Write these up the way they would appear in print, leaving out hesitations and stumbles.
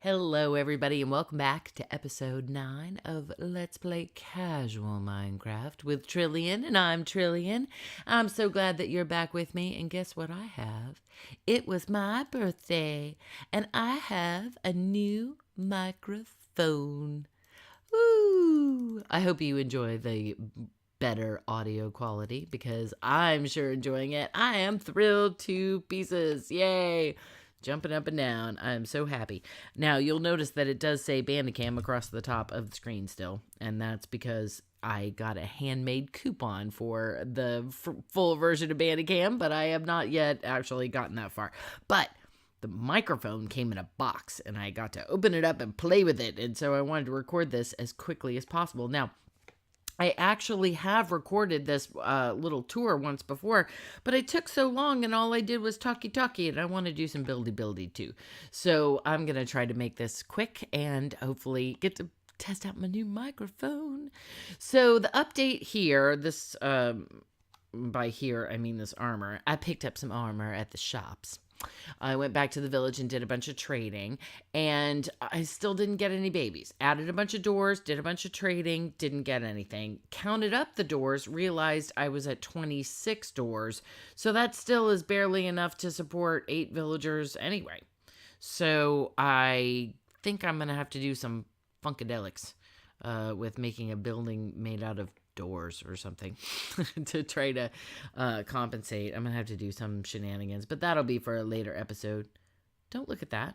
Hello, everybody, and welcome back to episode 9 of Let's Play Casual Minecraft with Trillian, and I'm Trillian. I'm so glad that you're back with me, and guess what I have? It was my birthday, and I have a new microphone. Woo! I hope you enjoy the better audio quality because I'm sure enjoying it. I am thrilled to pieces. Yay! Jumping up and down. I'm so happy. Now, you'll notice that it does say Bandicam across the top of the screen still, and that's because I got a handmade coupon for the full version of Bandicam, but I have not yet actually gotten that far. But the microphone came in a box, and I got to open it up and play with it, and so I wanted to record this as quickly as possible. Now, I actually have recorded this little tour once before, but it took so long and all I did was talkie, and I want to do some buildy too. So I'm going to try to make this quick and hopefully get to test out my new microphone. So the update here, this, by here, I mean this armor. I picked up some armor at the shops. I went back to the village and did a bunch of trading, and I still didn't get any babies. Added a bunch of doors, did a bunch of trading, didn't get anything. Counted up the doors, realized I was at 26 doors, so that still is barely enough to support 8 villagers anyway. So I think I'm going to have to do some funkadelics with making a building made out of doors or something to try to compensate. I'm gonna have to do some shenanigans, but that'll be for a later episode. Don't look at that.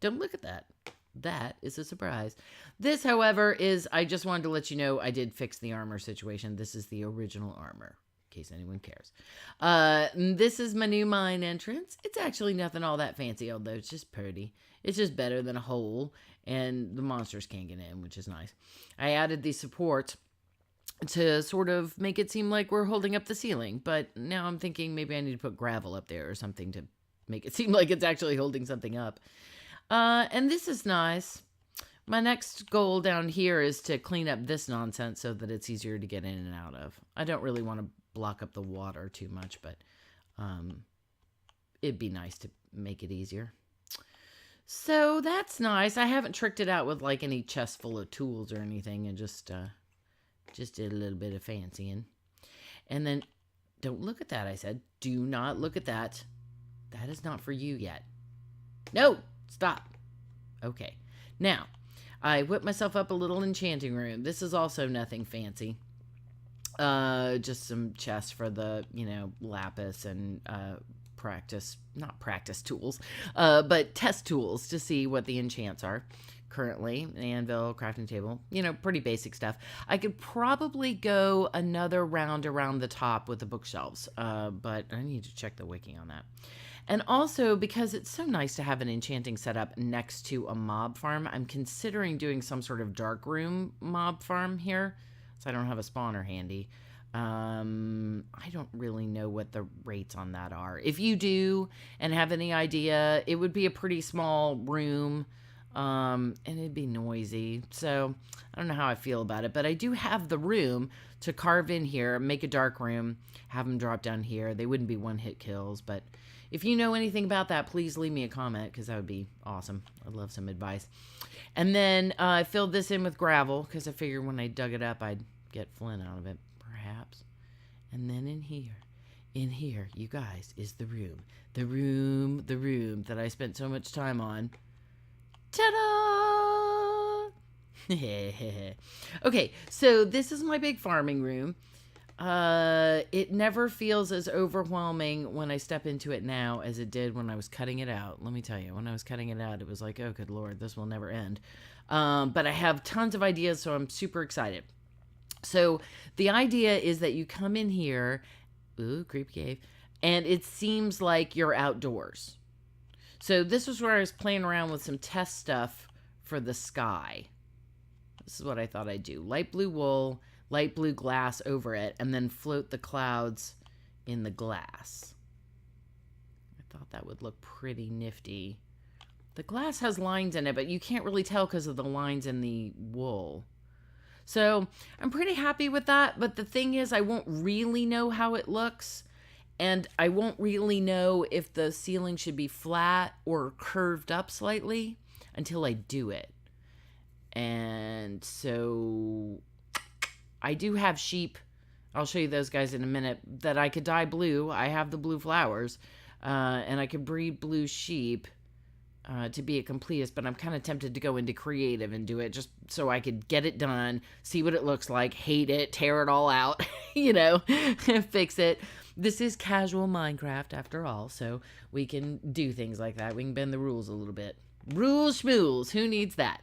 Don't look at that. That is a surprise. This, however, is, I just wanted to let you know I did fix the armor situation. This is the original armor, in case anyone cares. This is my new mine entrance. It's actually nothing all that fancy, although it's just pretty. It's just better than a hole, and the monsters can't get in, which is nice. I added the supports to sort of make it seem like we're holding up the ceiling, but now I'm thinking maybe I need to put gravel up there or something to make it seem like it's actually holding something up. And this is nice. My next goal down here is to clean up this nonsense so that it's easier to get in and out of. I don't really want to block up the water too much, but it'd be nice to make it easier. So that's nice. I haven't tricked it out with like any chest full of tools or anything, and just did a little bit of fancying. And then, don't look at that, I said. Do not look at that. That is not for you yet. No! Stop. Okay. Now, I whipped myself up a little enchanting room. This is also nothing fancy. Just some chests for the, lapis and not practice tools, but test tools to see what the enchants are. Currently, anvil, crafting table, pretty basic stuff. I could probably go another round around the top with the bookshelves, but I need to check the wiki on that. And also, because it's so nice to have an enchanting setup next to a mob farm, I'm considering doing some sort of dark room mob farm here, so I don't have a spawner handy. I don't really know what the rates on that are. If you do and have any idea, it would be a pretty small room. And it'd be noisy, so I don't know how I feel about it, but I do have the room to carve in here, make a dark room, have them drop down here. They wouldn't be one-hit kills, but if you know anything about that, please leave me a comment, because that would be awesome. I'd love some advice. And then I filled this in with gravel, because I figured when I dug it up, I'd get flint out of it, perhaps. And then in here, you guys, is the room that I spent so much time on. Ta-da! Okay, so this is my big farming room. It never feels as overwhelming when I step into it now as it did when I was cutting it out. Let me tell you, when I was cutting it out, it was like, oh, good Lord, this will never end. But I have tons of ideas, so I'm super excited. So the idea is that you come in here, ooh, creepy cave, and it seems like you're outdoors. So this was where I was playing around with some test stuff for the sky. This is what I thought I'd do. Light blue wool, light blue glass over it, and then float the clouds in the glass. I thought that would look pretty nifty. The glass has lines in it, but you can't really tell because of the lines in the wool. So I'm pretty happy with that, but the thing is I won't really know how it looks. And I won't really know if the ceiling should be flat or curved up slightly. until I do it. And so I do have sheep. I'll show you those guys in a minute that I could dye blue. I have the blue flowers, and I could breed blue sheep to be a completist, but I'm kind of tempted to go into creative and do it just so I could get it done, see what it looks like, hate it, tear it all out, fix it. This is casual Minecraft after all, so we can do things like that. We can bend the rules a little bit. Rules schmools, who needs that?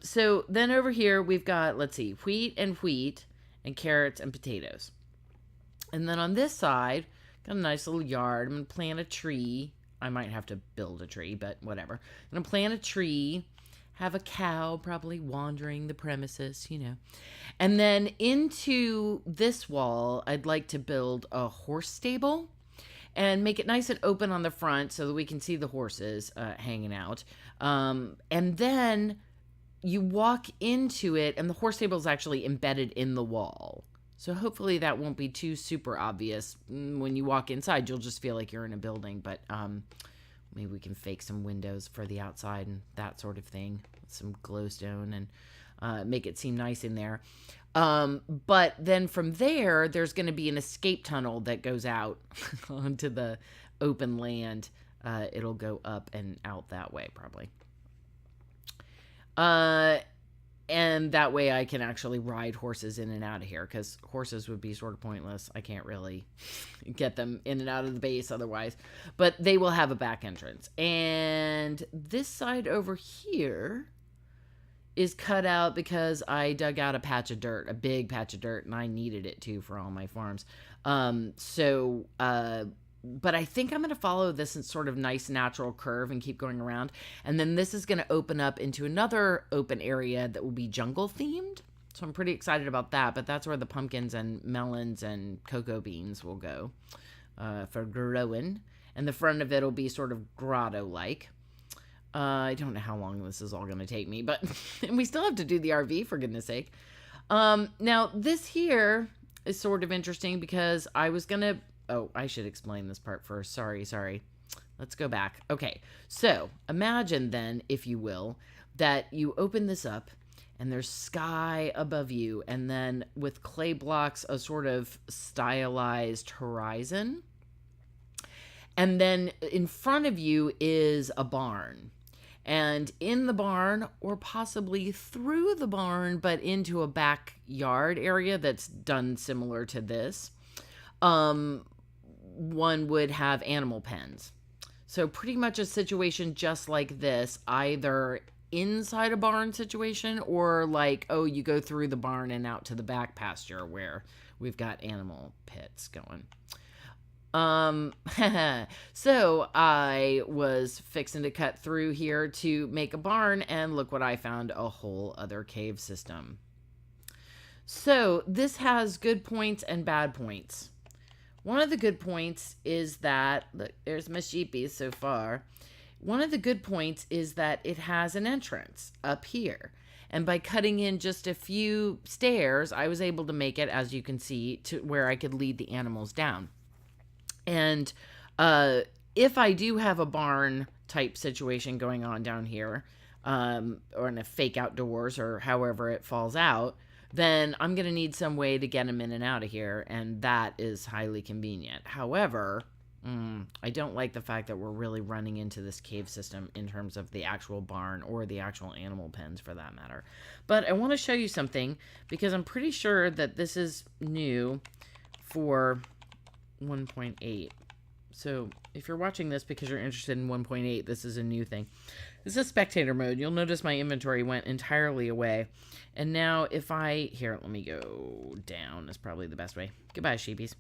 So then over here we've got, let's see, wheat and carrots and potatoes. And then on this side, got a nice little yard. I'm going to plant a tree. I might have to build a tree, but whatever. I'm going to plant a tree, have a cow probably wandering the premises, And then into this wall, I'd like to build a horse stable and make it nice and open on the front so that we can see the horses hanging out. And then you walk into it, and the horse stable is actually embedded in the wall. So hopefully that won't be too super obvious. When you walk inside, you'll just feel like you're in a building. But maybe we can fake some windows for the outside and that sort of thing. Some glowstone and make it seem nice in there. But then from there, there's going to be an escape tunnel that goes out onto the open land. It'll go up and out that way probably. And that way I can actually ride horses in and out of here, because horses would be sort of pointless. I can't really get them in and out of the base otherwise. But they will have a back entrance. And this side over here is cut out because I dug out a patch of dirt, a big patch of dirt, and I needed it too for all my farms. But I think I'm going to follow this sort of nice natural curve and keep going around. And then this is going to open up into another open area that will be jungle themed. So I'm pretty excited about that. But that's where the pumpkins and melons and cocoa beans will go for growing. And the front of it will be sort of grotto-like. I don't know how long this is all going to take me, but we still have to do the RV, for goodness sake. Now, this here is sort of interesting because I was going to... Oh, I should explain this part first. Sorry. Let's go back. Okay, so imagine then, if you will, that you open this up and there's sky above you, and then with clay blocks, a sort of stylized horizon. And then in front of you is a barn. And in the barn, or possibly through the barn, but into a backyard area that's done similar to this, one would have animal pens. So pretty much a situation just like this, either inside a barn situation or like, oh, you go through the barn and out to the back pasture where we've got animal pits going. So I was fixing to cut through here to make a barn, and look what I found, a whole other cave system. So this has good points and bad points. One of the good points is that, look, there's my sheepies so far. One of the good points is that it has an entrance up here. And by cutting in just a few stairs, I was able to make it, as you can see, to where I could lead the animals down. And if I do have a barn type situation going on down here, or in a fake outdoors or however it falls out, then I'm going to need some way to get them in and out of here, and that is highly convenient. However, I don't like the fact that we're really running into this cave system in terms of the actual barn or the actual animal pens for that matter. But I want to show you something, because I'm pretty sure that this is new for 1.8. So if you're watching this because you're interested in 1.8, this is a new thing. This is spectator mode. You'll notice my inventory went entirely away. And now if here, let me go down. Is probably the best way. Goodbye, sheepies.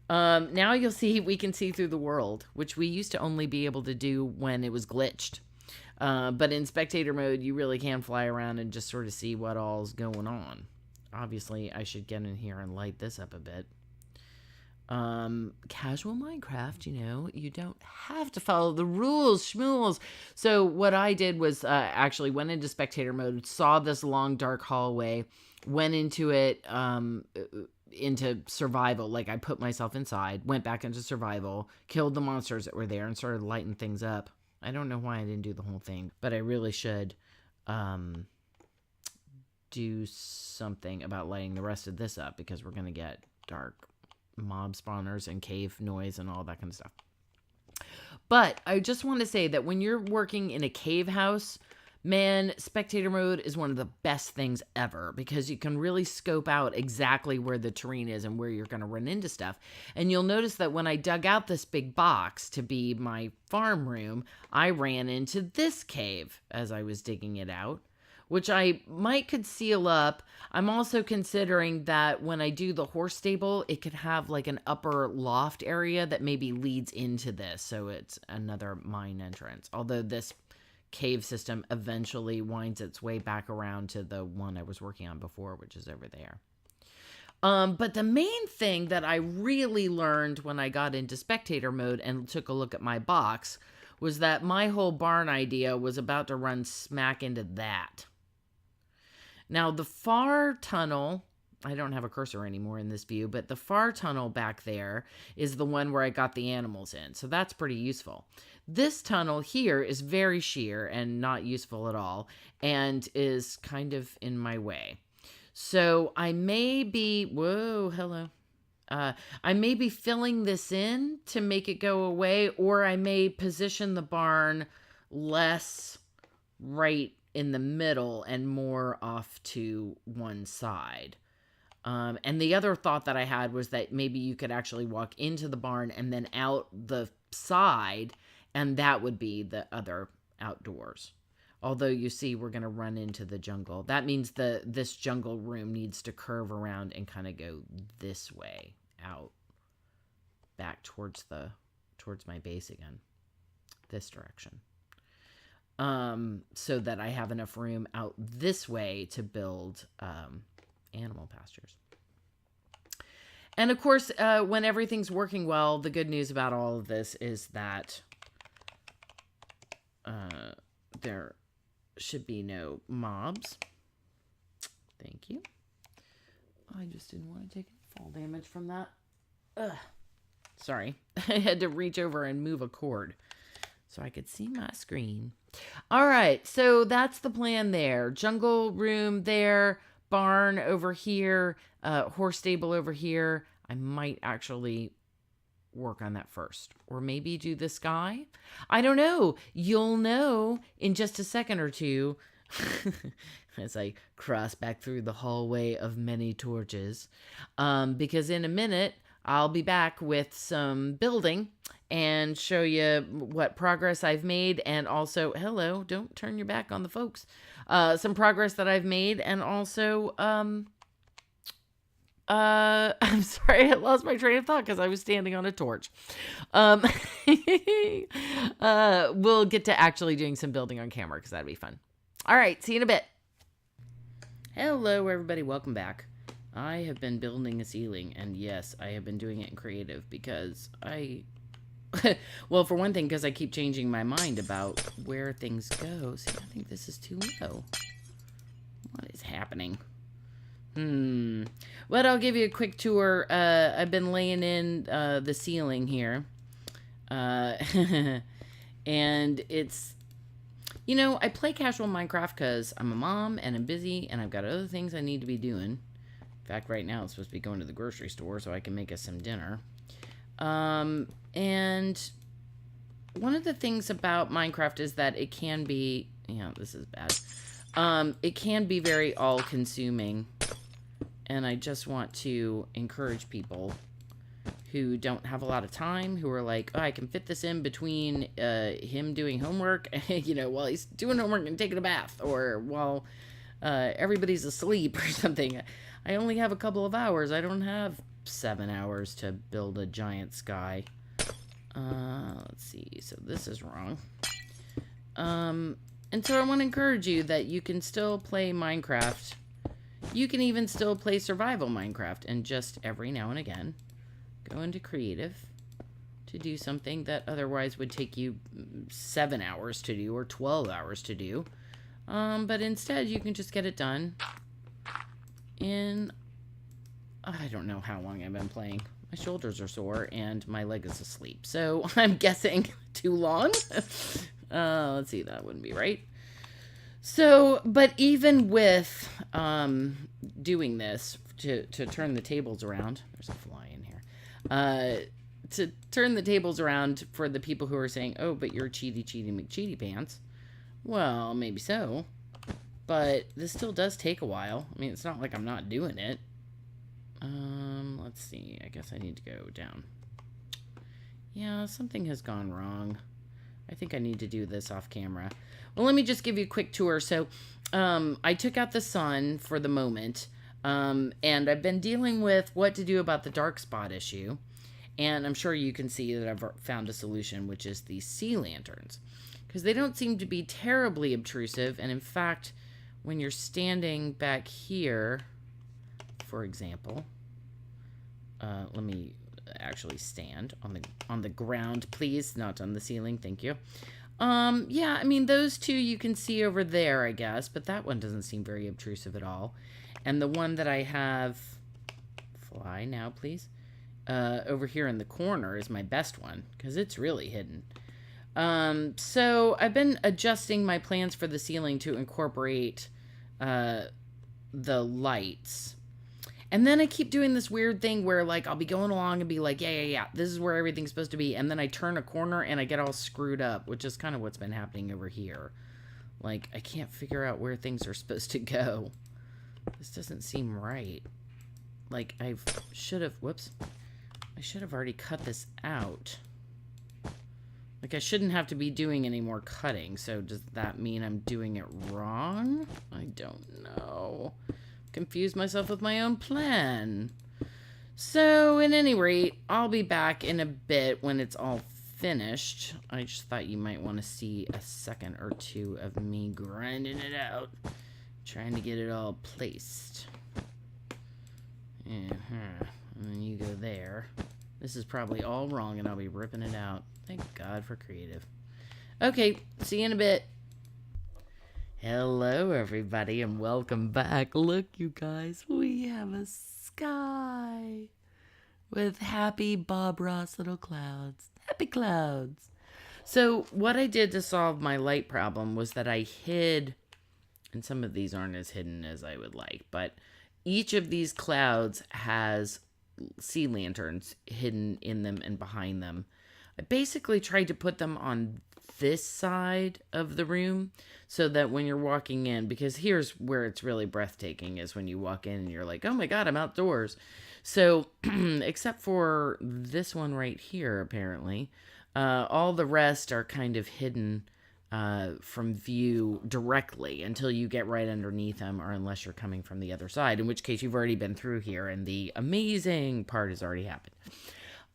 Now you'll see we can see through the world, which we used to only be able to do when it was glitched. But in spectator mode, you really can fly around and just sort of see what all's going on. Obviously, I should get in here and light this up a bit. Casual Minecraft, you don't have to follow the rules, schmools. So what I did was actually went into spectator mode, saw this long dark hallway, went into it, into survival. Like I put myself inside, went back into survival, killed the monsters that were there, and started lighting things up. I don't know why I didn't do the whole thing, but I really should do something about lighting the rest of this up, because we're going to get dark mob spawners and cave noise and all that kind of stuff. But I just want to say that when you're working in a cave house, man, spectator mode is one of the best things ever, because you can really scope out exactly where the terrain is and where you're going to run into stuff. And you'll notice that when I dug out this big box to be my farm room, I ran into this cave as I was digging it out, which I might could seal up. I'm also considering that when I do the horse stable, it could have like an upper loft area that maybe leads into this, so it's another mine entrance. Although this cave system eventually winds its way back around to the one I was working on before, which is over there. But the main thing that I really learned when I got into spectator mode and took a look at my box was that my whole barn idea was about to run smack into that. Now, the far tunnel, I don't have a cursor anymore in this view, but the far tunnel back there is the one where I got the animals in, so that's pretty useful. This tunnel here is very sheer and not useful at all, and is kind of in my way. So I may be, whoa, hello. I may be filling this in to make it go away, or I may position the barn less right in the middle and more off to one side. And the other thought that I had was that maybe you could actually walk into the barn and then out the side, and that would be the other outdoors. Although you see we're going to run into the jungle. That means this jungle room needs to curve around and kind of go this way out, back towards my base again, this direction. So that I have enough room out this way to build animal pastures. And of course, when everything's working well, the good news about all of this is that there should be no mobs. Thank you. I just didn't want to take fall damage from that. Ugh. Sorry. I had to reach over and move a cord so I could see my screen. All right, so that's the plan there. Jungle room there, barn over here, horse stable over here. I might actually work on that first, or maybe do the sky. I don't know. You'll know in just a second or two as I cross back through the hallway of many torches, because in a minute I'll be back with some building and show you what progress I've made, and also, hello, don't turn your back on the folks, some progress that I've made, and also, I'm sorry, I lost my train of thought because I was standing on a torch. We'll get to actually doing some building on camera because that'd be fun. All right, see you in a bit. Hello, everybody. Welcome back. I have been building a ceiling, and yes, I have been doing it in creative because well, for one thing, because I keep changing my mind about where things go. See, I think this is too low. What is happening? But I'll give you a quick tour. I've been laying in the ceiling here. And it's, you know, I play casual Minecraft because I'm a mom and I'm busy and I've got other things I need to be doing. In fact, right now it's supposed to be going to the grocery store so I can make us some dinner. And one of the things about Minecraft is that it can be, this is bad. It can be very all-consuming. And I just want to encourage people who don't have a lot of time, who are like, oh, I can fit this in between him doing homework, while he's doing homework and taking a bath, or while everybody's asleep or something. I only have a couple of hours. I don't have 7 hours to build a giant sky. Let's see. So this is wrong. And so I want to encourage you that you can still play Minecraft. You can even still play survival Minecraft, and just every now and again go into creative to do something that otherwise would take you 7 hours to do or 12 hours to do. But instead you can just get it done in, I don't know how long I've been playing. My shoulders are sore and my leg is asleep, so I'm guessing too long. Let's see, that wouldn't be right. So, but even with doing this to turn the tables around, there's a fly in here. To turn the tables around for the people who are saying, "Oh, but you're cheaty McCheaty pants." Well, maybe so, but this still does take a while. I mean, it's not like I'm not doing it. Let's see. I guess I need to go down. Yeah, something has gone wrong. I think I need to do this off camera. Well, let me just give you a quick tour. So, I took out the sun for the moment, and I've been dealing with what to do about the dark spot issue. And I'm sure you can see that I've found a solution, which is these sea lanterns. Because they don't seem to be terribly obtrusive. And in fact, when you're standing back here, for example, let me actually stand on the ground, please, not on the ceiling. Thank you. Yeah, I mean, those two you can see over there, I guess, but that one doesn't seem very obtrusive at all. And the one that I have, fly now, please, over here in the corner is my best one, because it's really hidden. So I've been adjusting my plans for the ceiling to incorporate the lights. And then I keep doing this weird thing where, like, I'll be going along and be like, yeah, this is where everything's supposed to be. And then I turn a corner and I get all screwed up, which is kind of what's been happening over here. Like, I can't figure out where things are supposed to go. This doesn't seem right. Like, I should have already cut this out. Like, I shouldn't have to be doing any more cutting. So does that mean I'm doing it wrong? I don't know. Confused myself with my own plan. So, at any rate, I'll be back in a bit when it's all finished. I just thought you might want to see a second or two of me grinding it out. Trying to get it all placed. And then you go there. This is probably all wrong and I'll be ripping it out. Thank God for creative. Okay, see you in a bit. Hello, everybody, and welcome back. Look, you guys, we have a sky with happy Bob Ross little clouds. Happy clouds. So what I did to solve my light problem was that I hid, and some of these aren't as hidden as I would like, but each of these clouds has sea lanterns hidden in them and behind them. I basically tried to put them on this side of the room so that when you're walking in, because here's where it's really breathtaking, is when you walk in and you're like, oh my God, I'm outdoors. So except for this one right here, apparently, all the rest are kind of hidden from view directly until you get right underneath them, or unless you're coming from the other side, in which case you've already been through here and the amazing part has already happened.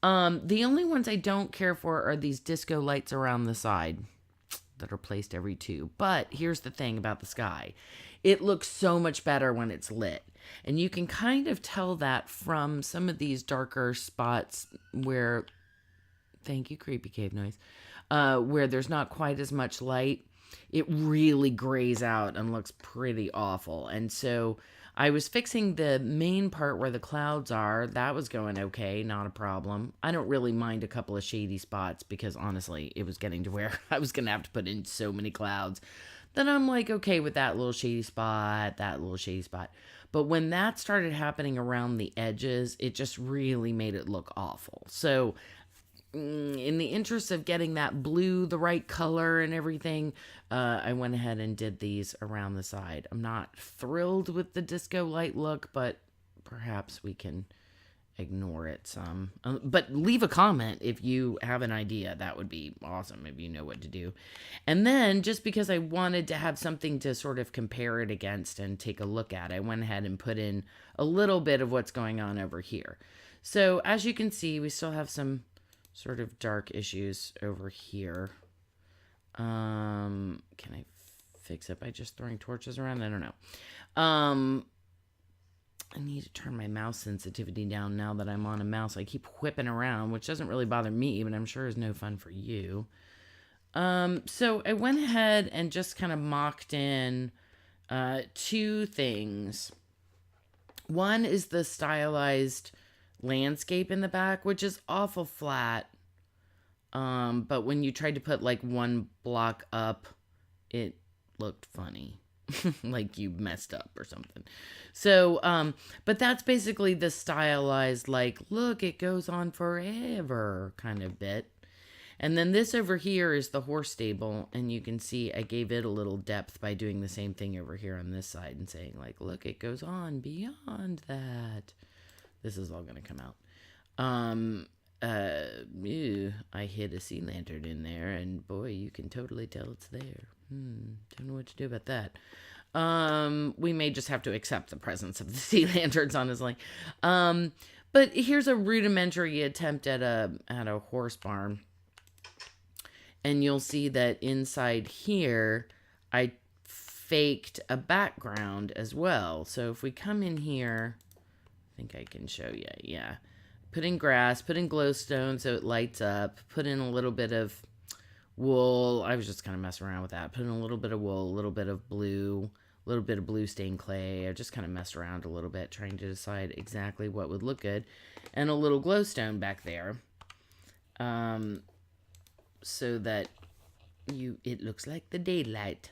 The only ones I don't care for are these disco lights around the side that are placed every two. But here's the thing about the sky. It looks so much better when it's lit. And you can kind of tell that from some of these darker spots where, thank you, creepy cave noise, where there's not quite as much light. It really grays out and looks pretty awful. And so I was fixing the main part where the clouds are. That was going okay, not a problem. I don't really mind a couple of shady spots because honestly, it was getting to where I was going to have to put in so many clouds. Then I'm like, okay with that little shady spot, that little shady spot. But when that started happening around the edges, it just really made it look awful. So in the interest of getting that blue the right color and everything, I went ahead and did these around the side. I'm not thrilled with the disco light look, but perhaps we can ignore it some. But leave a comment if you have an idea. That would be awesome if you know what to do. And then just because I wanted to have something to sort of compare it against and take a look at, I went ahead and put in a little bit of what's going on over here. So as you can see, we still have some sort of dark issues over here. Can I fix it by just throwing torches around? I don't know. I need to turn my mouse sensitivity down now that I'm on a mouse. I keep whipping around, which doesn't really bother me, but I'm sure is no fun for you. So I went ahead and just kind of mocked in two things. One is the stylized landscape in the back, which is awful flat. But when you tried to put like one block up, it looked funny. Like you messed up or something. So, but that's basically the stylized, like, look, it goes on forever kind of bit. And then this over here is the horse stable, and you can see I gave it a little depth by doing the same thing over here on this side and saying, like, look, it goes on beyond that. This is all going to come out. I hid a sea lantern in there, and boy, you can totally tell it's there. Don't know what to do about that. We may just have to accept the presence of the sea lanterns, honestly. But here's a rudimentary attempt at a horse barn. And you'll see that inside here, I faked a background as well. So if we come in here, I think I can show you. Yeah. Put in grass, put in glowstone so it lights up, put in a little bit of wool. I was just kind of messing around with that. Put in a little bit of wool, a little bit of blue, a little bit of blue stained clay. I just kind of messed around a little bit trying to decide exactly what would look good. And a little glowstone back there. So that it looks like the daylight.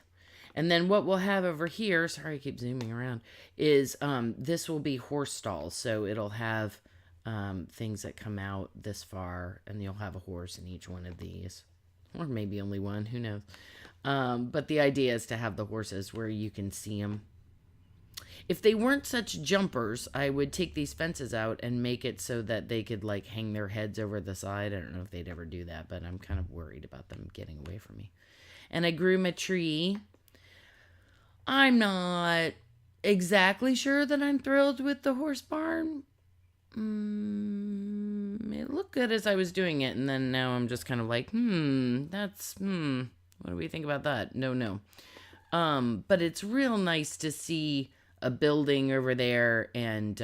And then what we'll have over here, sorry I keep zooming around, is this will be horse stalls. So it'll have things that come out this far, and you'll have a horse in each one of these. Or maybe only one, who knows. But the idea is to have the horses where you can see them. If they weren't such jumpers, I would take these fences out and make it so that they could like hang their heads over the side. I don't know if they'd ever do that, but I'm kind of worried about them getting away from me. And I grew my tree. I'm not exactly sure that I'm thrilled with the horse barn. It looked good as I was doing it, and then now I'm just kind of like, what do we think about that? No. But it's real nice to see a building over there and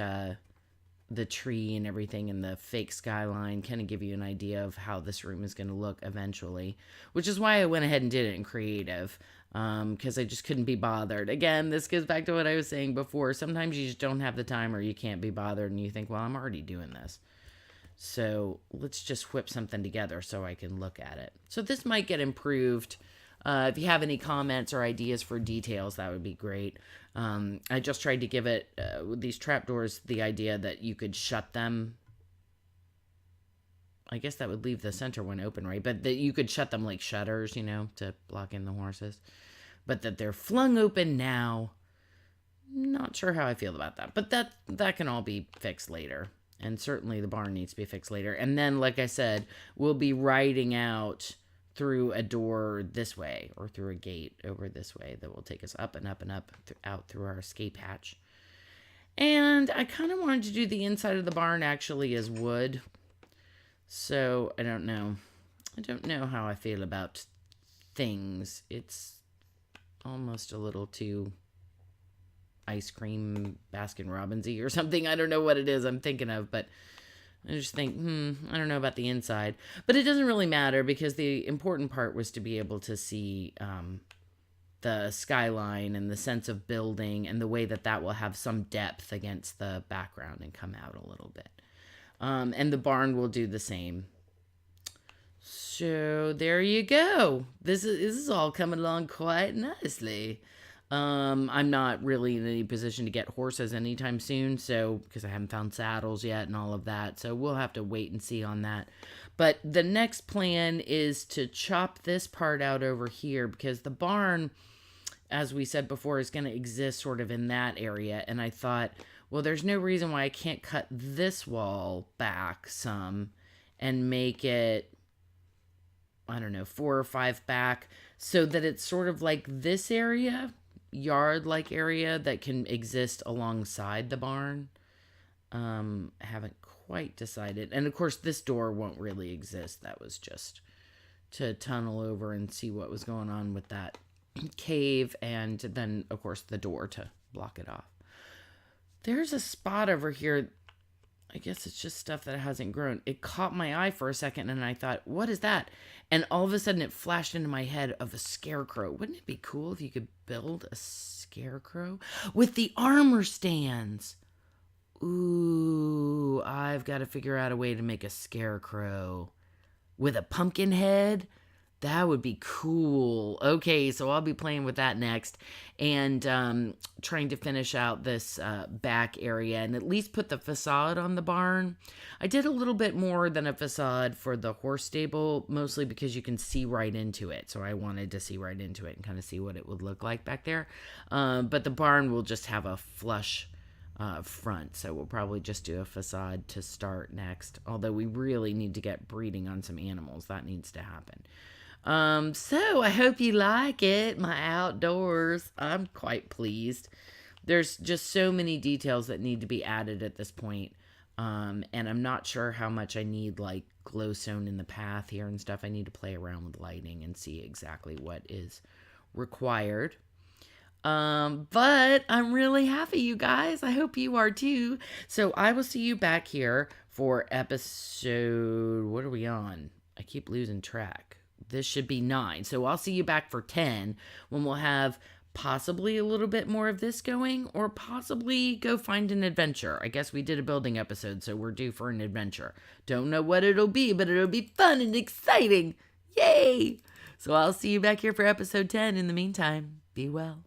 the tree and everything and the fake skyline kind of give you an idea of how this room is going to look eventually, which is why I went ahead and did it in creative, because I just couldn't be bothered. Again, this goes back to what I was saying before. Sometimes you just don't have the time or you can't be bothered and you think, well, I'm already doing this. So let's just whip something together so I can look at it. So this might get improved. If you have any comments or ideas for details, that would be great. I just tried to give it, with these trapdoors, the idea that you could shut them. I guess that would leave the center one open, right? But that you could shut them like shutters, to block in the horses. But that they're flung open now. Not sure how I feel about that. But that can all be fixed later. And certainly the barn needs to be fixed later. And then, like I said, we'll be riding out through a door this way or through a gate over this way that will take us up and up and up out through our escape hatch. And I kind of wanted to do the inside of the barn actually as wood. So I don't know. I don't know how I feel about things. It's almost a little too ice cream Baskin Robbins-y or something. I don't know what it is I'm thinking of, but I just think, I don't know about the inside. But it doesn't really matter because the important part was to be able to see the skyline and the sense of building and the way that will have some depth against the background and come out a little bit. And the barn will do the same. So there you go. This is all coming along quite nicely. I'm not really in any position to get horses anytime soon, so because I haven't found saddles yet and all of that, so we'll have to wait and see on that. But the next plan is to chop this part out over here because the barn, as we said before, is going to exist sort of in that area, and I thought, well, there's no reason why I can't cut this wall back some and make it, I don't know, 4 or 5 back so that it's sort of like this area, yard-like area that can exist alongside the barn. Haven't quite decided. And of course, this door won't really exist. That was just to tunnel over and see what was going on with that cave. And then, of course, the door to block it off. There's a spot over here. I guess it's just stuff that hasn't grown. It caught my eye for a second and I thought, what is that? And all of a sudden it flashed into my head of a scarecrow. Wouldn't it be cool if you could build a scarecrow with the armor stands? Ooh, I've got to figure out a way to make a scarecrow with a pumpkin head. That would be cool. Okay, so I'll be playing with that next and trying to finish out this back area and at least put the facade on the barn. I did a little bit more than a facade for the horse stable, mostly because you can see right into it. So I wanted to see right into it and kind of see what it would look like back there. But the barn will just have a flush front, so we'll probably just do a facade to start next. Although we really need to get breeding on some animals. That needs to happen. So I hope you like it, my outdoors. I'm quite pleased. There's just so many details that need to be added at this point. And I'm not sure how much I need like glowstone in the path here and stuff. I need to play around with lighting and see exactly what is required. But I'm really happy, you guys. I hope you are too. So I will see you back here for episode, what are we on? I keep losing track. This should be 9. So I'll see you back for 10 when we'll have possibly a little bit more of this going, or possibly go find an adventure. I guess we did a building episode, so we're due for an adventure. Don't know what it'll be, but it'll be fun and exciting. Yay! So I'll see you back here for episode 10. In the meantime, be well.